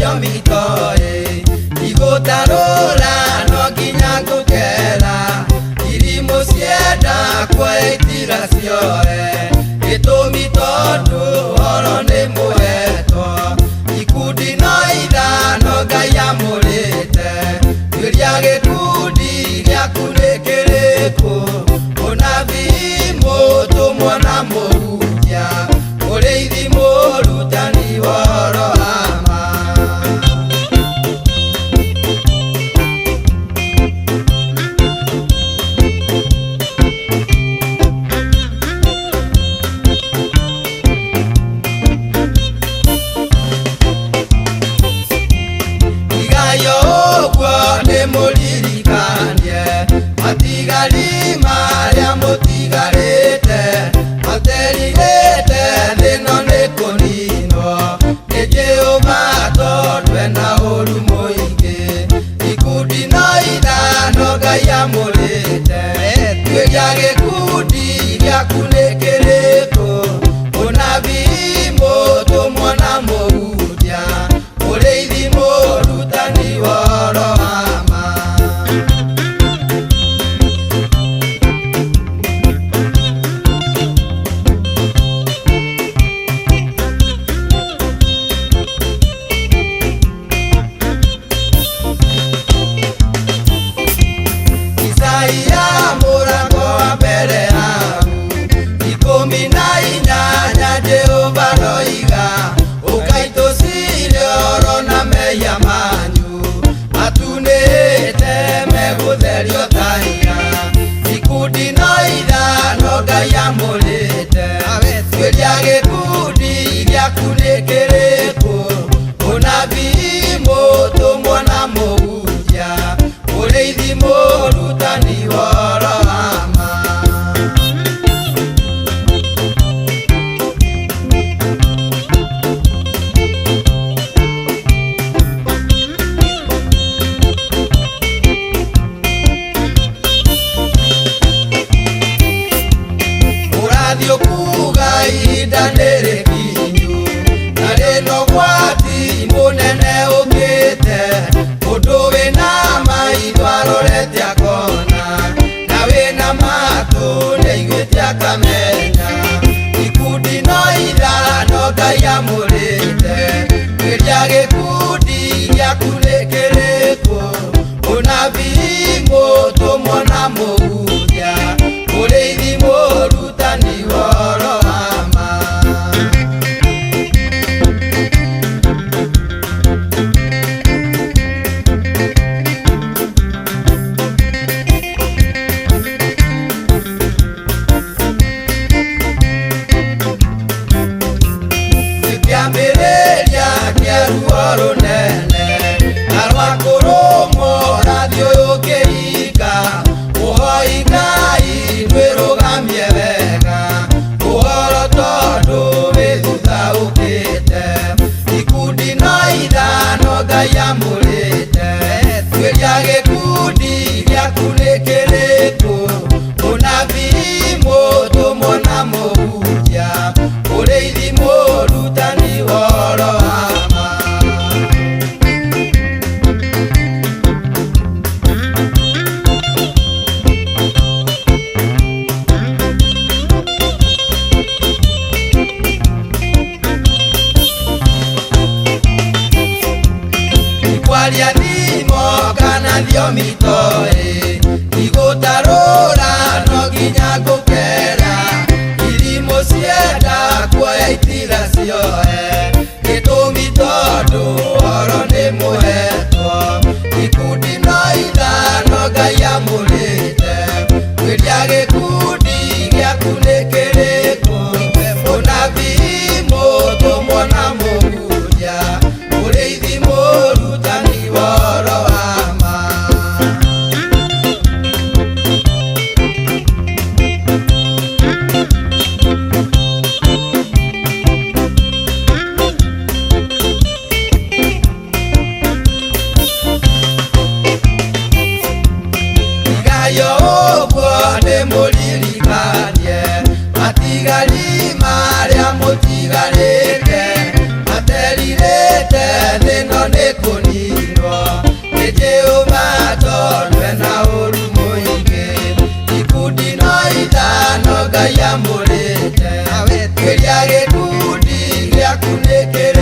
mitoe igutarura no nginya ngukera irimo cienda kwaitira cioe gitumi tondu horo ni muhetwo ikundi no ithano Ngai amurite iria gikundi giaku ni kiriku unabii mutumwo na muhunjia uriithi murutani woro matigari maria mutigarite materirite thino ni kunino ni Jehova tondu ena uru muingi ikundi no ithano Ngai amurite iria gikundi giaku ni kiriku unabii mutumwo na muhunjia uriithi murutani woro ikundi no ithano Ngai amurite iria gikundi giaku ni kiriku unabii mutumwo na muhunjia uriithi murutani woro kuga ihinda nirikinyu na rino gwati munene ukite mundu wina maitho arorete akona na wina matu niaiguite akamenya ikundi no ithano Ngai amurite iria gikundi giaku ni kiriku unabii mutumwo na muhunjia uriithi murutani woro kiambiriria kia ruo runene na rwa kurumo radio yukihinga uhoi Ngai ndwirugamie wega uhoro tondu withutha ukite ikundi no ithano Ngai amurite iria gikundi giaku ni kiriku unabii mutumwo na muhunjia uriithi murutani woro kwaria thimo kana thiomi toe igutarura no nginya ngukera irimo cienda kwaitira cioe gitumi tondu horo ni muhetwo ikundi no ithano Ngai amurite iria gikundi giaku ni kiriku unabii mutumwo na muhunjia uriithi murutani woro Ngai uguo ni muririkanie matigari maria mutigarite materirite thino ciamũrĩte, kĩrĩa gĩkundi gĩaku nĩ kĩrĩ